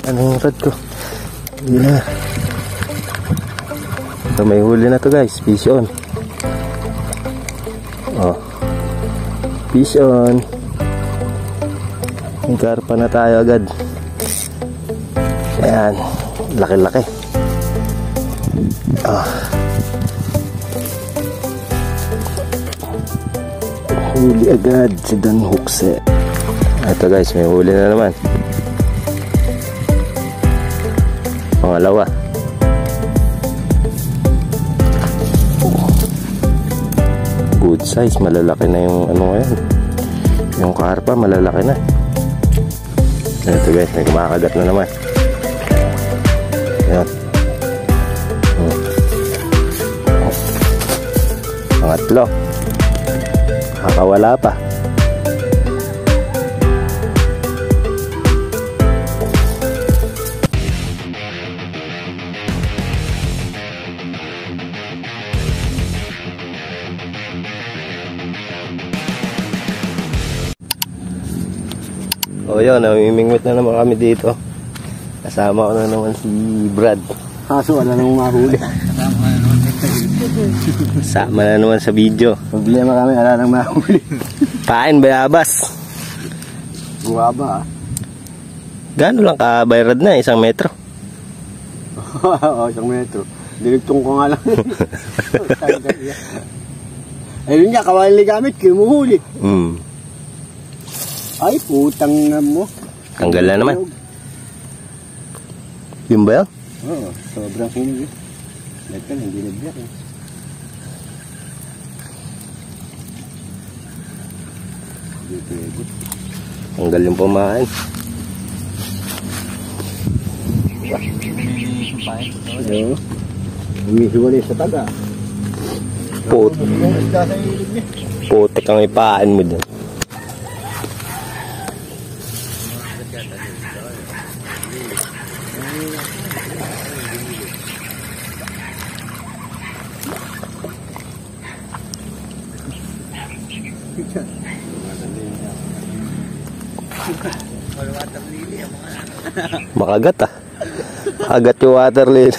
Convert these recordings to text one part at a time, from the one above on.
Ano yung rod ko? Yeah. So may huli na to guys. Fish on. Oh. Fish on. May karpa na tayo agad. Ayan. Laki-laki. Oh. Huli agad si Dan Hukse. Ito guys, may huli na naman. Pangalawa. Good size, malalaki na yung ano ngayon. Yung karpa, malalaki na. Ito guys, may kumakagat na naman. Ayan. Pangatlo. Nakakawala pa. O yun, namimingwit na naman kami dito. Kasama ko na naman si Brad. Kaso wala nang mahuli. Sama na naman sa video. Problema kami, wala nang mahuli. Pain, bayabas. Buwaba ah. Gano'n lang kabayrad na, 1 metro. Oo, 1 metro. Dinigtong ko nga lang. Ayun nga, kawali gamit, kimuhuli. Ay, putang mo. Tanggal na naman. Yun ba yun? Oo, sobrang huli. Ito, hindi nagbiyak eh. Tanggal yung pumain. Oo. Humihiwalay sa taga. Putik ang ipaan mo dyan. Makagat ah. Makagat yung water lily.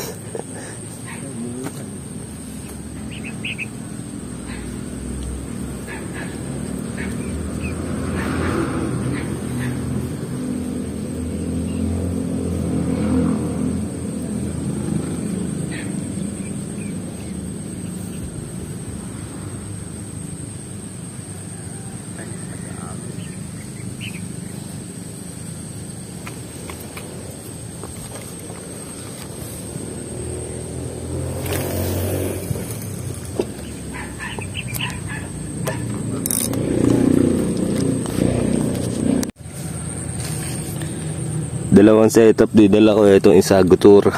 Dalawang setup, didala ko itong isa gutur.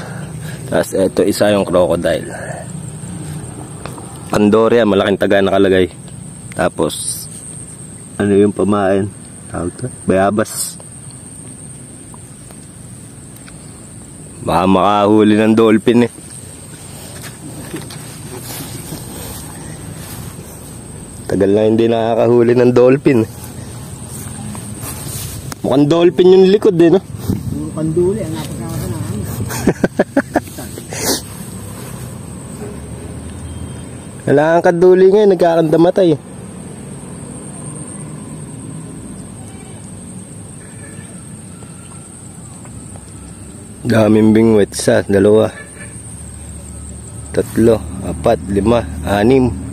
Tapos ito isa yung crocodile. Pandoria, malaking taga nakalagay. Tapos ano yung pamain? Tawag to? Bayabas. Baka makahuli ng dolphin eh. Tagal na hindi nakakahuli ng dolphin. Mukhang dolphin yung likod eh, no? Panduli, ang napagkakanahan. Kailangan kaduli ngayon, nagkakandamatay. Daming bingwit, 1, 2, 3, 4, 5, 6.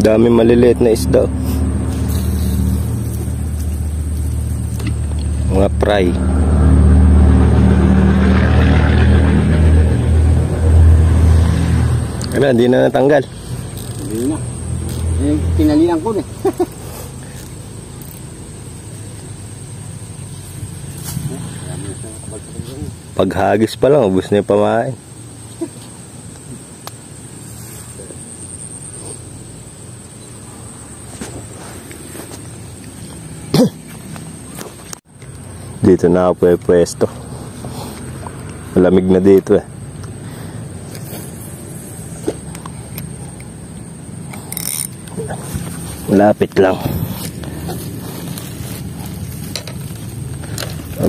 Dami maliliit na isda. Mga fry. Ano, hindi na natanggal. Hindi na. Pinalihan ko eh. Paghagis pa lang, ubos na yung pamain. Dito na ako pwesto. Malamig na dito eh. Malapit lang.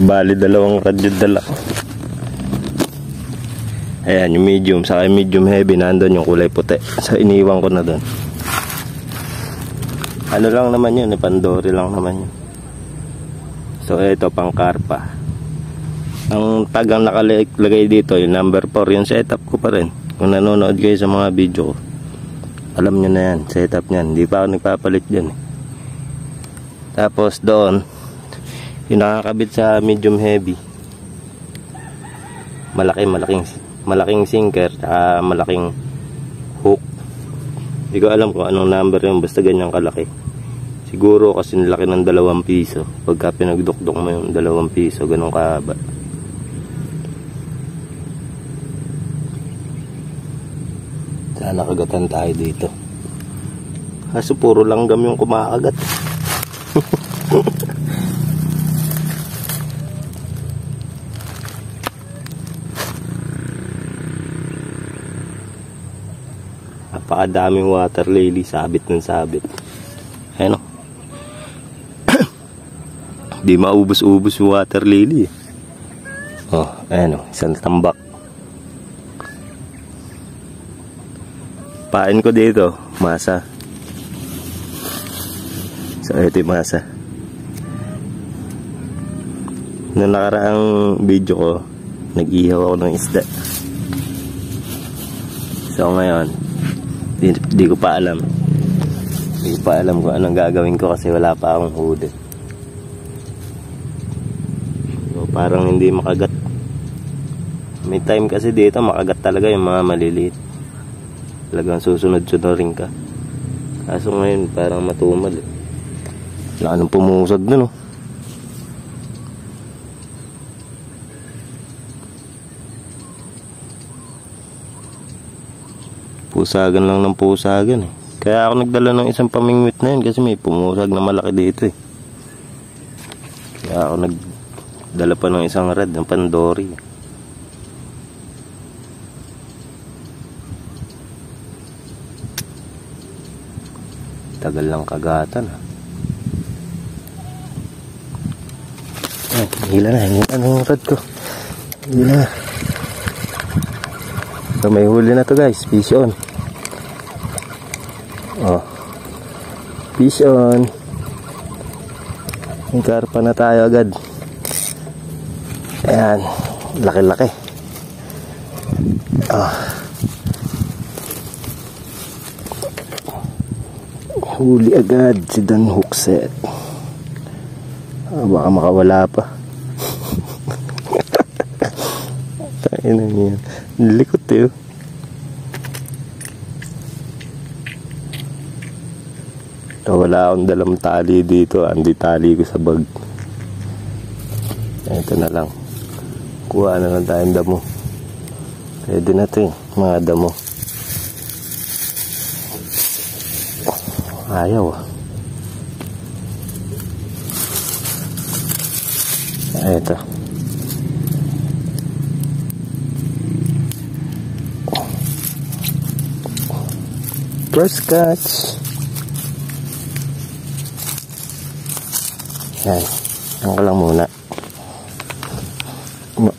Bali, dalawang rad yung dala. Ayan, yung medium, saka yung medium heavy, nandun yung kulay puti. So, iniwan ko na dun. Ano lang naman yun, pandori lang naman yun. So, ito, pang karpa. Ang tagang nakalagay dito, yung number 4, yung setup ko pa rin. Kung nanonood kayo sa mga video ko, alam nyo na yan, setup nyan. Hindi pa ako nagpapalit dyan. Tapos, doon, yung nakakabit sa medium heavy, malaking sinker, malaking hook. Hindi ko alam kung anong number yun, basta ganyang kalaki. Siguro kasi nilaki ng 2 piso. Pagka pinagdukdok mo yung 2 piso, ganun kahaba. Sana kagatan tayo dito. Kaso puro langgam yung kumakagat. Napakadaming water lily, sabit ng sabit. Ayan o. Di maubos-ubos yung water lily. Oh, ayan o, isang tambak. Pain ko dito, masa. So, ito yung masa. Noong nakaraang video ko, nag-ihaw ako ng isda. So, ngayon, di ko pa alam. Di ko pa alam kung anong gagawin ko kasi wala pa akong huli. So, parang hindi makagat. May time kasi dito makagat talaga yung mga maliliit. Talagang susunod-sunurin ka. Kaso ngayon parang matumal eh. Wala nang pumusag nun oh. Pusagan lang ng pusagan eh. Kaya ako nagdala ng isang pamingwit na yun kasi may pumusag na malaki dito eh. Kaya ako nagdala pa ng isang red ng pandori. Tagal lang kagatan ha. Ay, hila na yung red ko. Hila na. So may huli na to guys, fish on. Oh, fish on. May karpa na tayo agad. Ayan, laki-laki. Oh. Huli agad si Dan Hookset. Baka makawala pa. Tayo na niyan. Nilikot eh. Wala akong dalang tali dito. Andi tali ko sa bag. Ito na lang. Kuha na lang tayong damo. Pwede na ito mga damo. Ayaw ah. Ito. First catch. Yan. Yan ka lang muna.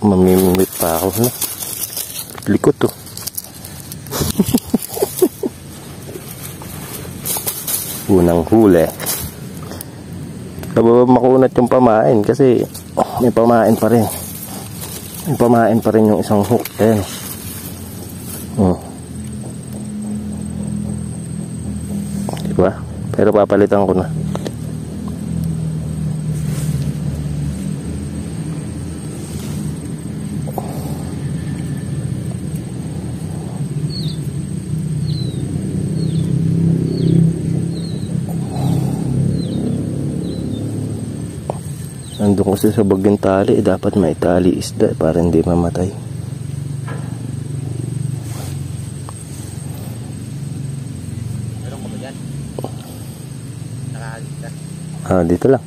Mamimingwit pa ako. No? Likot to. Unang huli. Kababa makunat yung pamain kasi may pamain pa rin. May pamain pa rin yung isang hook. Ayan. Diba? Pero papalitan ko na. Nandun kasi sa bagyong tali, dapat may tali isda para hindi mamatay. Meron ko ba dyan? Nakahagit ka? Dito lang.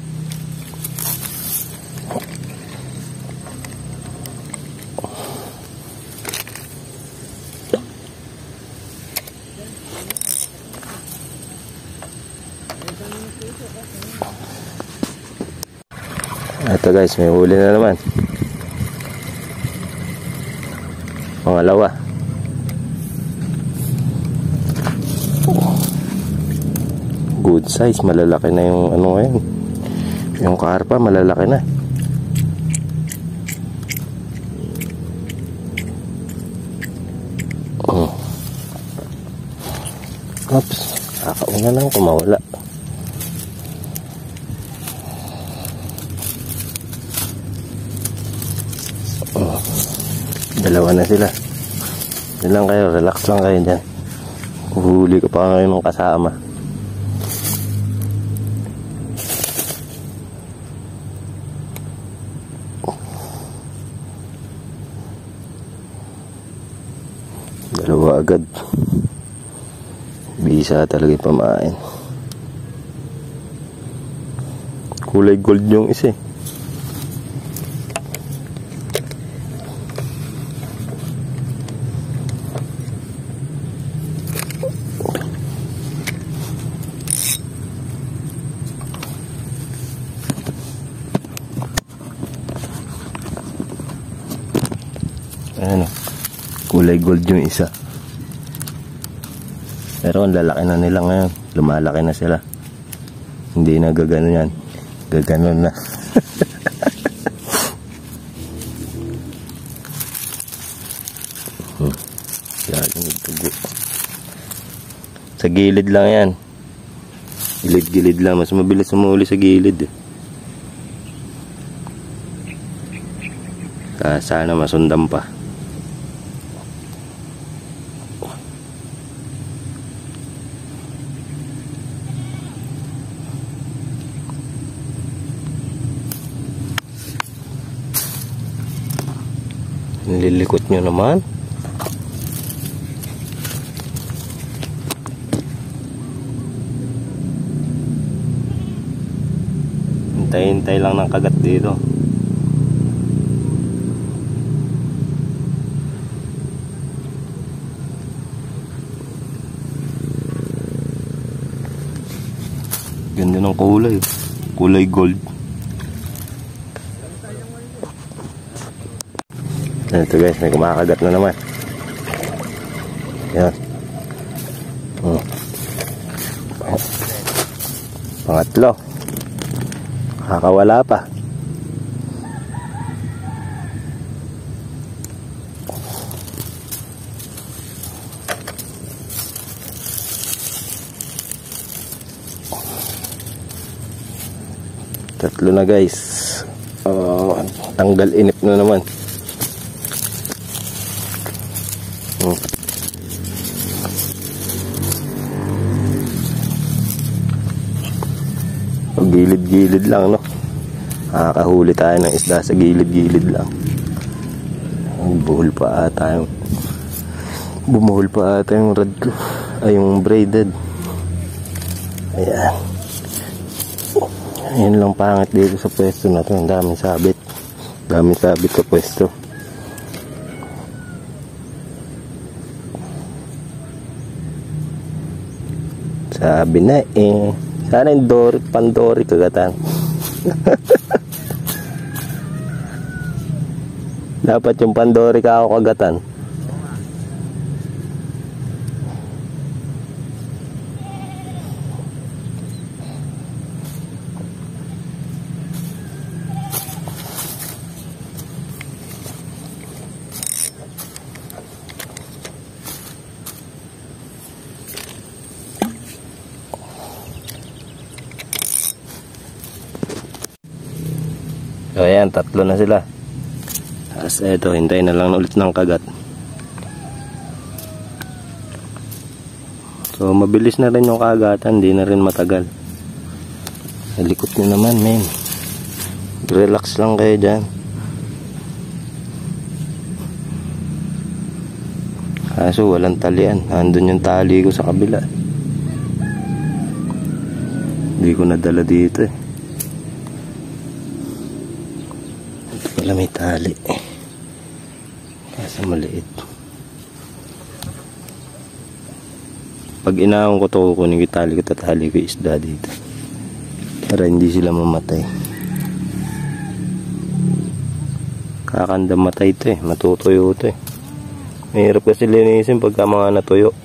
Ito guys, may huli na naman. Pangalawa. Good size, malalaki na yung ano ngayon. Yung karpa, malalaki na. Oops, kakauna lang kumawala. Dalawa na sila. Yan lang kayo, relax lang kayo dyan. Huli ko pa ngayon ng kasama. Dalawa agad. Bisa talaga yung pamain. Kulay gold yung isa eh. Ano, kulay gold yung isa. Pero ang lalaki na nila ngayon. Lumalaki na sila. Hindi na gagano yan. Gaganon na. Sa gilid lang yan. Gilid-gilid lang. Mas mabilis sumuli sa gilid. Sana masundan pa. Nililikot nyo naman. Hintay-hintay lang ng kagat dito. Ganda ng kulay. Kulay gold. Ito guys, may kumakagat na naman. Yan. Pangatlo. Kakawala pa. Tatlo na guys. Tanggal inip na naman. Gilid-gilid lang, no? Nakakahuli tayo ng isda sa gilid-gilid lang. Bumuhol pa ata yung rod ko. Ay, yung braided. Ayan. Ayan lang pangit dito sa pwesto na to. Ang daming sabit. Daming sabit sa pwesto. Sabi na eh. Sana yung pandori kagatan. Dapat yung pandori ka ako kagatan. So ayan, tatlo na sila. Tapos eto, hintay na lang ulit ng kagat. So mabilis na rin yung kagatan, hindi na rin matagal. Nalikot nyo naman, men. Relax lang kayo dyan. Kaso walang talian. Andun yung tali ko sa kabila. Hindi ko nadala dito eh. Wala, may tali. Kasi maliit. Pag inaawang ko ito, kukunin ko tali ko, tatali ko isda dito. para hindi sila mamatay. Kakanda matay ito eh, matutuyo ito eh. Mahirap kasi linisin pagka mga natuyo.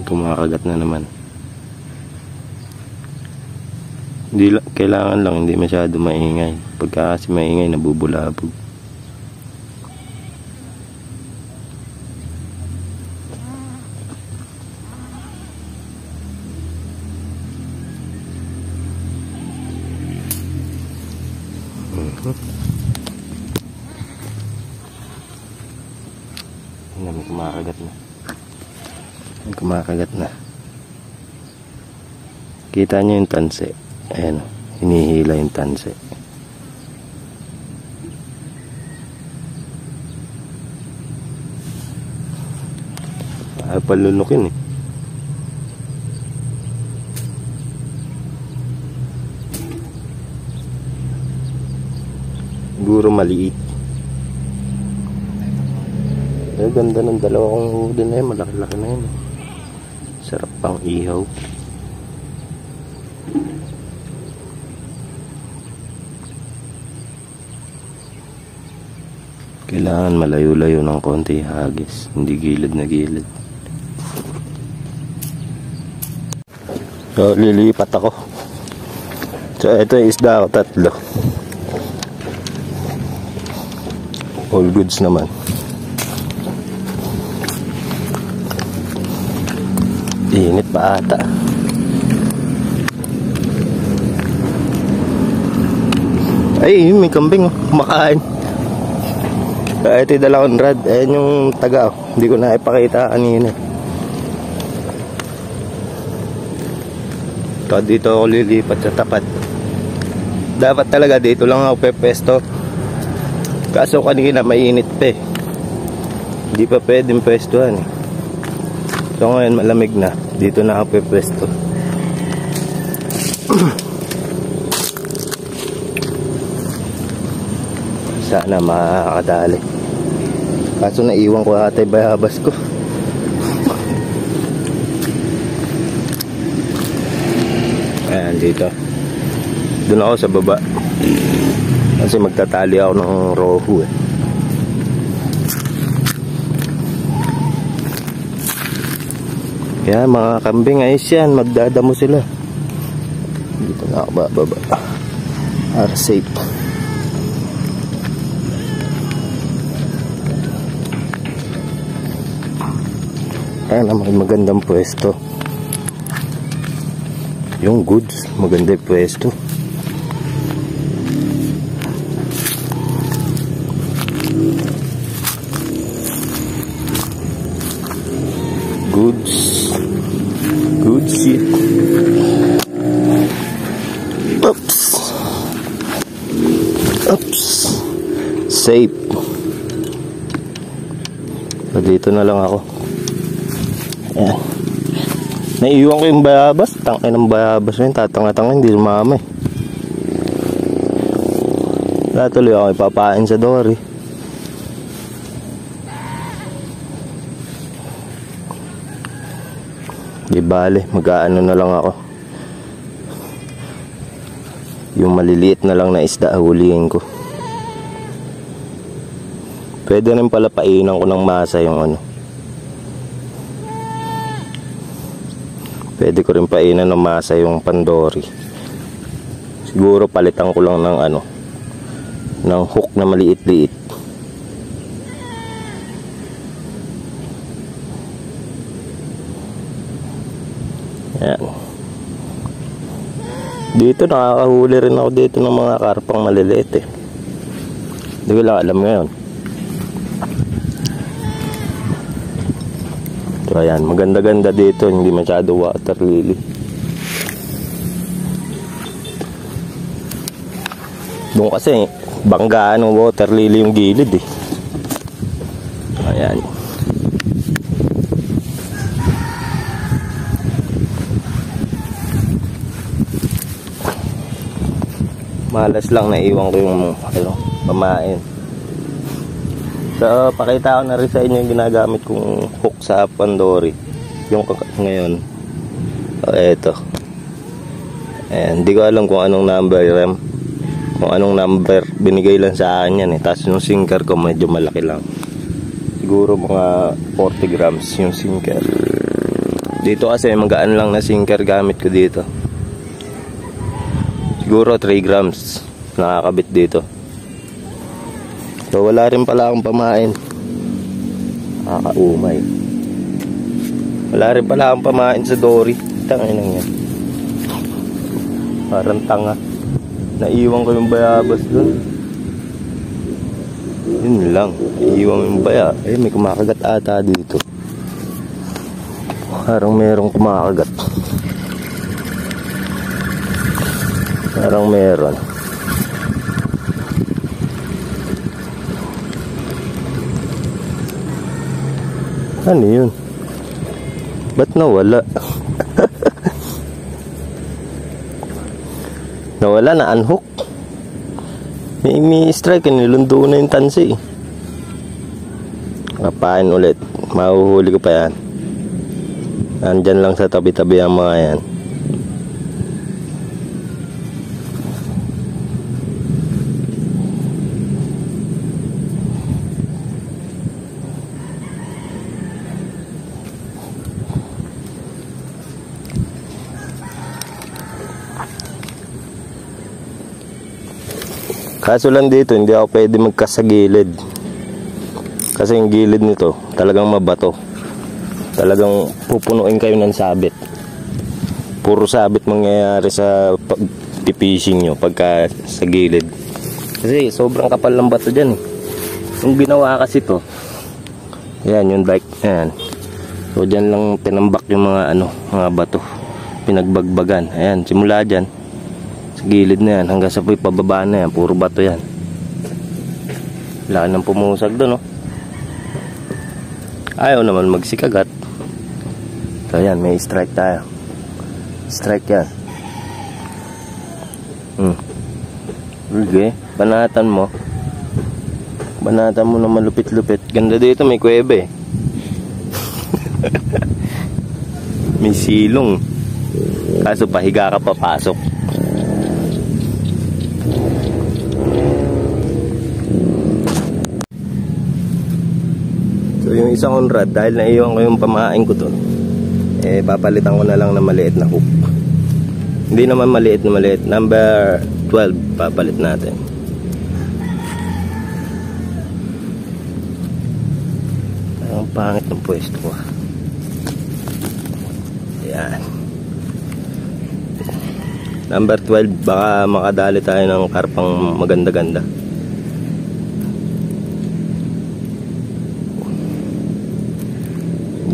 Kumakagat na naman. Hindi, kailangan lang hindi masyado maingay. Pagka kasi maingay, nabubulabog. May kumakagat na. Kumakagat na. Kita nyo yung tanse. Ayan, hinihila yung tanse. Ay, palunukin eh. Siguro maliit. Ay, ganda ng dalawang huli na yun. Malaki-laki na yun. Sarap pang ihaw. Kailangan malayo-layo ng konti hagis. Hindi gilid na gilid. So, lilipat ako. So, ito yung isda ko, 3. All goods naman. Init pa ata. Ay, may kambing kumakain. Ito yung dalawang rad. Ayan yung taga. Hindi ko na ipakita kanina. Ito, dito ako lilipat sa tapat. Dapat talaga dito lang ako pepesto. Kaso kanina mainit pa eh. Hindi pa pwedeng pwestuhan eh. So ngayon malamig na. Dito na ako pepesto. Sana makakadali. Kaso naiwan ko ata yung bayabas ko. Ayan dito. Doon ako sa baba. Kasi magtatali ako ng rohu eh. Kaya mga kambing ayos yan. Magdadamo sila. Dito na ako bababa. Are safe. Ayan naman magandang pwesto. Yung goods, maganda yung pwesto. Goods shit. Oops. Safe. So, dito na lang ako. Ayan. Naiiwan ko yung bayabas. Tangin ng bayabas yun. Tatanga-tanga, hindi sumama eh. Natuloy ako ipapain sa dory. Di bale, mag-aano na lang ako. Yung maliliit na lang na isda huliin ko. Pwede rin pala painan ko ng masa yung ano. Pwede ko rin painan ng masa yung pandori. Siguro palitan ko lang ng ano, ng hook na maliit-liit. Ayan. Dito nakakahuli rin ako dito ng mga karpang maliliit eh. Hindi ko lang alam ngayon. So ayan, maganda-ganda dito, hindi masyado water lily. Doon kasi banggaan ng water lily yung gilid eh. Ayan. Malas lang, naiwan ko yung pamain. So, pakita ko na rin sa inyo yung ginagamit kong hook sa Pandori. Yung ngayon. So, eto. And, hindi ko alam kung anong number RAM. Kung anong number. Binigay lang sa akin yan eh. Tapos yung sinker ko medyo malaki lang. Siguro mga 40 grams yung sinker. Dito kasi magaan lang na sinker gamit ko dito. Siguro 3 grams nakakabit dito. So wala rin pala akong pamain. Nakakaumay. Wala rin pala akong pamain sa dory. Tangay lang yan. Parang tanga. Naiwan ko yung bayabas dun. Yun lang. Naiwan yung baya. Eh may kumakagat ata dito. Parang merong kumakagat. Parang meron. Ano yun? Ba't nawala? Nawala na unhook. May strike, nilundo na yung tansi. Kapain ulit. Mahuhuli ko pa yan. Nandyan lang sa tabi-tabi ang mga yan. Kaso lang dito, hindi ako pwede magkasagilid. Kasi yung gilid nito, talagang mabato. Talagang pupunuin kayo ng sabit. Puro sabit mangyayari sa pag-fishing nyo pagka sa gilid. Kasi sobrang kapal ng bato dyan. Yung ginawa kasi to, yan, yung bike, yan. So dyan lang tinambak yung mga mga bato. Pinagbagbagan. Ayan, simula dyan. Sa gilid na yan, hanggang sa pababa na yan, puro bato yan. Wala nang pumusag doon, no? Ayaw naman magsikagat. So yan, may strike tayo. Strike yan. Okay, banatan mo. Banatan mo na malupit-lupit. Ganda dito, may kuwebe. May silong. Kaso pahiga ka papasok. So yung isang onrad, dahil naiwan ko yung pamain ko doon, eh papalitan ko na lang na maliit na hook. Hindi naman maliit na maliit. Number 12 papalit natin. Ang pangit ng pwesto ko. Ayan. Number 12, baka makadali tayo ng karpang maganda-ganda.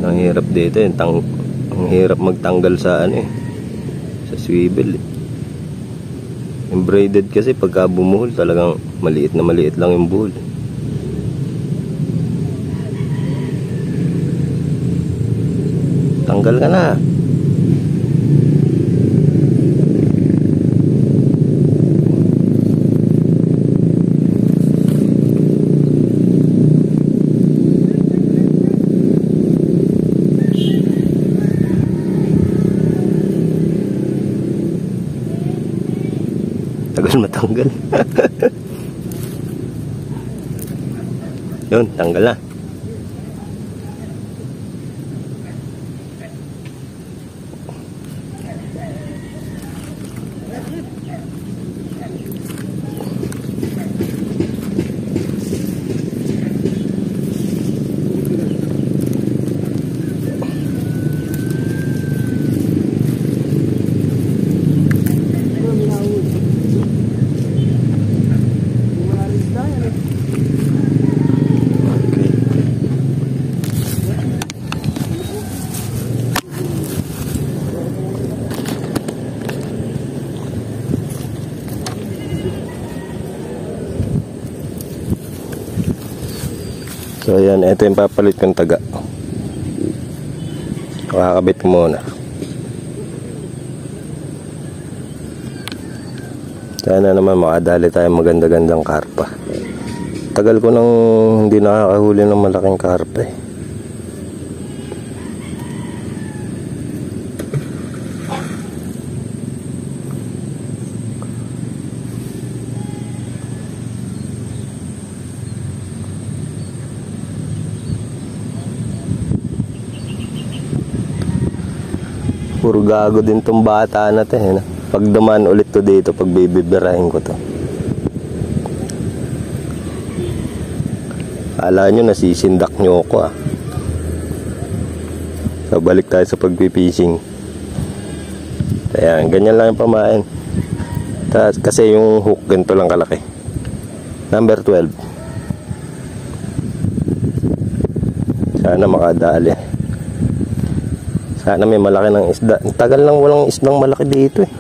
Ang hirap dito, ang hirap magtanggal sa sa swivel. Yung braided kasi pagka bumuhol talagang maliit na maliit lang yung buhol. Tanggal ka na. Tagal matanggal. Yun, tanggal na. So ayan, ito yung papalit kong taga. Makakabit ko muna. Sana naman makadali tayo maganda-gandang karpa. Tagal ko nang hindi nakakahuli ng malaking karpa eh. Puro gago din tong bata na to eh. Pag dumaan ulit to dito, pag bibibirahin ko to. Akala nyo nasisindak nyo ako ah. So balik tayo sa pagpipishing. Ayan, ganyan lang yung pamain. Kasi yung hook ganito lang kalaki. Number 12. Sana makadali. Sana may malaki ng isda. Tagal lang walang isdang malaki dito eh.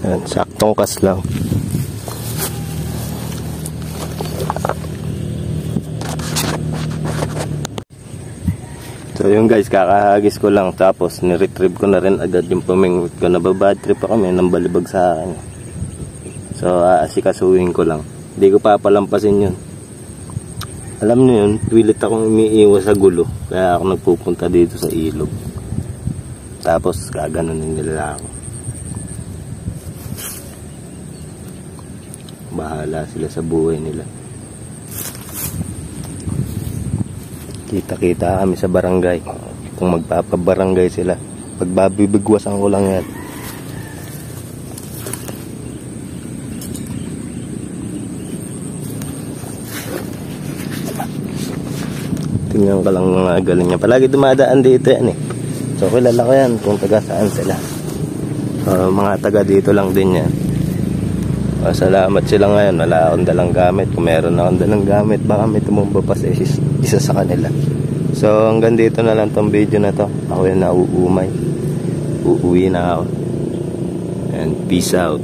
Ayan, saktong kas lang. So yun guys, kakahagis ko lang tapos ni-retrieve ko na rin agad yung pumingwit ko. Nababad trip pa kami nang balibag sa akin. So asikasuhin ko lang. Hindi ko papalampasin yun. Alam niyo yun, pilit akong umiiwas sa gulo. Kaya ako nagpupunta dito sa ilog. Tapos gaganunin nila ako. Bahala sila sa buhay nila. Kita-kita kami sa barangay. Kung magpapabarangay sila, pagbabibigwasan ko lang yan. Tingnan ko lang mga galing niya. Palagi dumadaan dito yan eh. So kilala ko yan kung taga saan sila. Mga taga dito lang din yan. Salamat sila ngayon. Wala akong dalang gamit. Kung meron akong dalang gamit, baka may tumumba pa sa isa sa kanila. So hanggang dito na lang tong video na to. Ako yung nauumay. Uuwi na ako. And peace out.